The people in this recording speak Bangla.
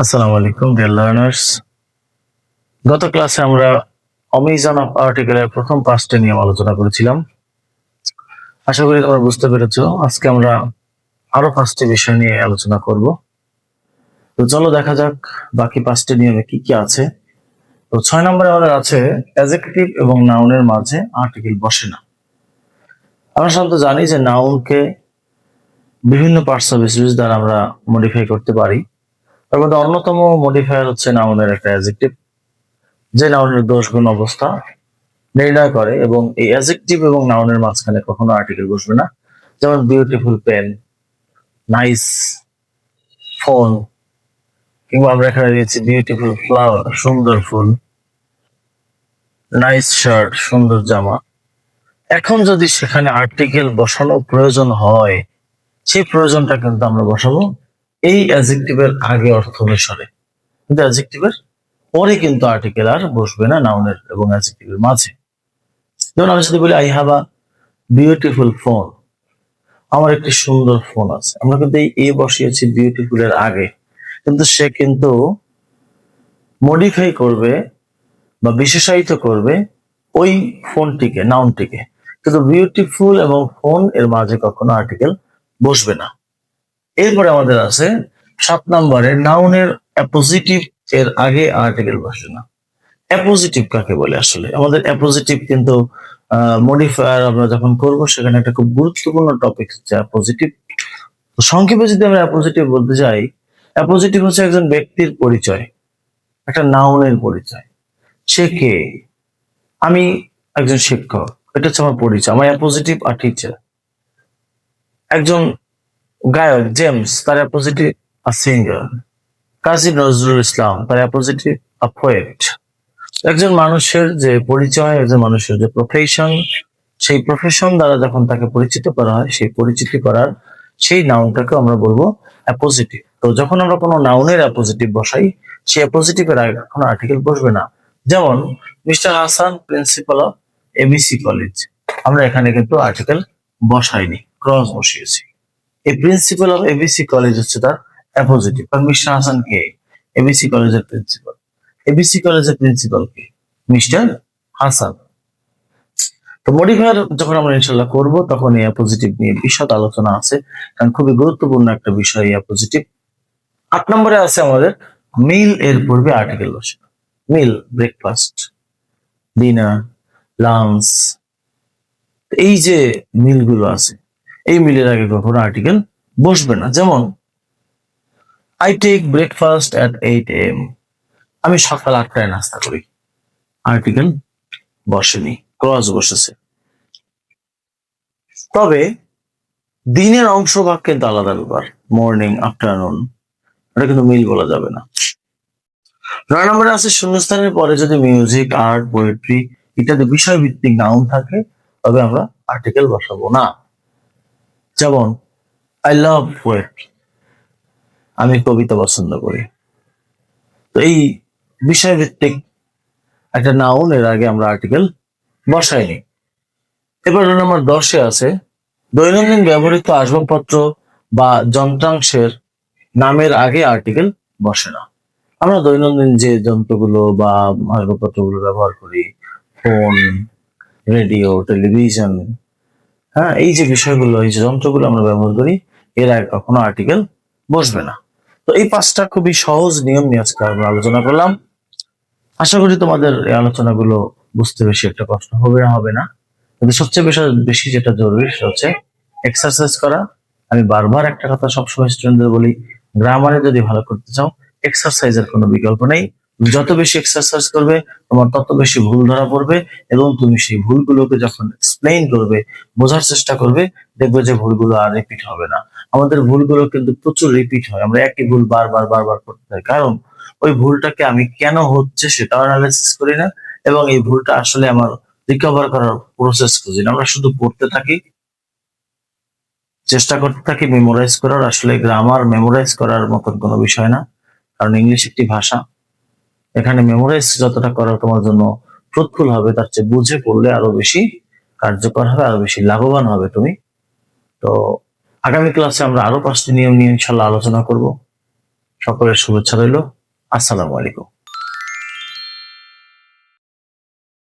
আসসালামু আলাইকুম ডিয়ার লার্নার্স। গত ক্লাসে আমরা অমিশন অফ আর্টিকেলের প্রথম পাঁচটি নিয়ম আলোচনা করেছিলাম। আশা করি তোমরা বুঝতে পেরেছো। আজকে আমরা আরো পাঁচটি বিষয় নিয়ে আলোচনা করব। তো চলো দেখা যাক বাকি পাঁচটি নিয়মে কি কি আছে। তো 6 নম্বরে আমাদের আছে অ্যাডজেক্টিভ এবং নাউনের মাঝে আর্টিকেল বসে না। আমরা সাধারণত জানি যে নাউনকে বিভিন্ন পার্টস অফ স্পিচ দ্বারা আমরা মডিফাই করতে পারি। তার মধ্যে অন্যতম মডিফায়ার হচ্ছে নাউনের একটা অ্যাডজেক্টিভ, যে নাউনের দোষ গুণ অবস্থা নির্ণয় করে, এবং এই অ্যাডজেক্টিভ এবং নাউনের মাঝখানে কখনো আর্টিকেল বসবে না। যেমন বিউটিফুল পেন, নাইস ফোন, কিংবা আমরা এখানে দিয়েছি বিউটিফুল ফ্লাওয়ার, সুন্দর ফুল, নাইস শার্ট, সুন্দর জামা। এখন যদি সেখানে আর্টিকেল বসানো প্রয়োজন হয়, সেই প্রয়োজনটা কিন্তু আমরা বসাবো এই অ্যাডজেক্টিভের আগে অর্থ অনুসারে, কিন্তু অ্যাডজেক্টিভের পরে কিন্তু আর্টিকেল আর বসবে না নাউনের এবং অ্যাডজেক্টিভের মাঝে। যেমন আমি যদি বলি I have a beautiful phone, আমার একটি সুন্দর ফোন আছে, আমরা কিন্তু এই এ বসিয়েছি বিউটিফুল এর আগে, কিন্তু সে কিন্তু মডিফাই করবে বা বিশেষায়িত করবে ওই ফোনটিকে, নাউনটিকে, কিন্তু বিউটিফুল এবং ফোন এর মাঝে কখনো আর্টিকেল বসবে না। এরপরে আমাদের আছে 7 নম্বরে নাউনের অ্যাপোজিটিভ এর আগে আর্টিকেল বসে না। অ্যাপোজিটিভ কাকে বলে? আসলে আমাদের অ্যাপোজিটিভ কিন্তু মডিফায়ার আমরা যখন করব সেখানে একটা খুব গুরুত্বপূর্ণ টপিক হচ্ছে অ্যাপোজিটিভ। সংক্ষেপে যদি আমরা অ্যাপোজিটিভ বলতে চাই, অ্যাপোজিটিভ হচ্ছে একজন ব্যক্তির পরিচয়, একটা নাউনের পরিচয়। সে কে? আমি একজন শিক্ষক, এটা হচ্ছে আমার পরিচয়, আমার অ্যাপোজিটিভ আর টিচার। একজন গায়ক জেমস, তার অ্যাপোজিটিভ আ সিঙ্গার। কাজী নজরুল ইসলাম, তার অ্যাপোজিটিভ আ পোয়েট। একজন মানুষের যে পরিচয়, একজন মানুষের যে প্রফেশন, সেই প্রফেশন দ্বারা যখন তাকে পরিচিত করা হয়, সেই পরিচিতি করার সেই নাউনটাকে আমরা বলবো অ্যাপোজিটিভ। তো যখন আমরা কোনো নাউনের অ্যাপোজিটিভ বসাই, সেই অ্যাপোজিটিভের আগে কোনো আর্টিকেল বসবে না। যেমন mister Hasan principal of ABC college, আমরা এখানে কিন্তু আর্টিকেল বসাইনি, ক্রস বসিয়েছি। এই প্রিন্সিপাল অফ এবিসি কলেজ হচ্ছে তার অ্যাপোজিটিভ। কারণ মিস্টার হাসান কে? এবিসি কলেজের প্রিন্সিপাল। এবিসি কলেজের প্রিন্সিপাল কে? মিস্টার হাসান। তো মডিফায়ার যখন আমরা ইনশাল্লাহ করব, তখন এই অ্যাপোজিটিভ নিয়ে বিশদ আলোচনা আছে, কারণ খুবই গুরুত্বপূর্ণ একটা বিষয় এই অ্যাপোজিটিভ। 8 নম্বরে আছে আমাদের মিল এর পূর্বে আর্টিকেল বসে। মিল, ব্রেকফাস্ট, ডিনার, লাঞ্চ, এই যে মিল গুলো আছে, এই মিলের আগে কখনো আর্টিকেল বসবে না। যেমন I take breakfast at 8 AM, আমি সকাল 8টায় নাস্তা করি, আর্টিকেল বসেনি, ক্রস বসেছে। তবে দিনের অংশভাগ কিন্তু আলাদা ব্যাপার, মর্নিং, আফটারনুন, এটা কিন্তু মিল বলা যাবে না। 9 নম্বরে আছে শূন্যস্থানের পরে যদি মিউজিক, আর্ট, পোয়েট্রি ইত্যাদি বিষয় ভিত্তিক নাউন থাকে, তবে আমরা আর্টিকেল বসাবো না। যেমন আই লাভ পোয়েট্রি, আমি কবিতা পছন্দ করি। তো এই বিষয় ভিত্তিক একটা নাউন এর আগে আমরা আর্টিকেল বসাইনি। এবার নম্বর 10-এ আছে দৈনন্দিন ব্যবহৃত আসবাবপত্র বা যন্ত্রাংশের নামের আগে আর্টিকেল বসে না। আমরা দৈনন্দিন যে যন্ত্রগুলো বা আসবাবপত্রগুলো ব্যবহার করি, ফোন, রেডিও, টেলিভিশন, হ্যাঁ, এই যে বিষয়গুলো, এই যে যন্ত্রগুলো আমরা ব্যবহার করি, এর আগে কখনো আর্টিকেল বসবে না। তো এই 5টা খুবই সহজ নিয়ম নিয়ে আজকে আমরা আলোচনা করলাম। আশা করি তোমাদের এই আলোচনাগুলো বুঝতে বেশি একটা কষ্ট হবে না। কিন্তু সবচেয়ে বেশি যেটা জরুরি সেটা হচ্ছে এক্সারসাইজ করা। আমি বারবার একটা কথা সবসময় স্টুডেন্টদের বলি, গ্রামারে যদি ভালো করতে চাও, এক্সারসাইজের কোনো বিকল্প নেই। তুমি যত বেশি এক্সারসাইজ করবে, তোমার তত বেশি ভুল ধরা পড়বে, এবং তুমি সেই ভুলগুলোকে যখন এক্সপ্লেইন করবে, বোঝার চেষ্টা করবে, দেখবে যে ভুলগুলো আর রিপিট হবে না। আমাদের ভুলগুলো কিন্তু প্রচুর রিপিট হয়, আমরা একই ভুল বারবার করতে থাকি, কারণ ওই ভুলটাকে আমি কেন হচ্ছে সেটাও অ্যানালাইসিস করি না, এবং এই ভুলটা আসলে আমার রিকভার করার প্রসেস খুঁজি না। আমরা শুধু পড়তে থাকি, চেষ্টা করতে থাকি মেমোরাইজ করার। আসলে গ্রামার মেমোরাইজ করার মতন কোনো বিষয় না, কারণ ইংলিশ একটি ভাষা। এখানে মেমোরাইজ যতটা করা তোমার জন্য ফ্রুটফুল হবে, তার চেয়ে বুঝে পড়লে আরো বেশি কার্যকর হবে, আরো বেশি লাভবান হবে তুমি। তো আগামী ক্লাসে আমরা আরো 5টি নিয়ম নিয়ে ইনশাল্লাহ আলোচনা করব। সকলের শুভেচ্ছা রইল। আসসালামু আলাইকুম।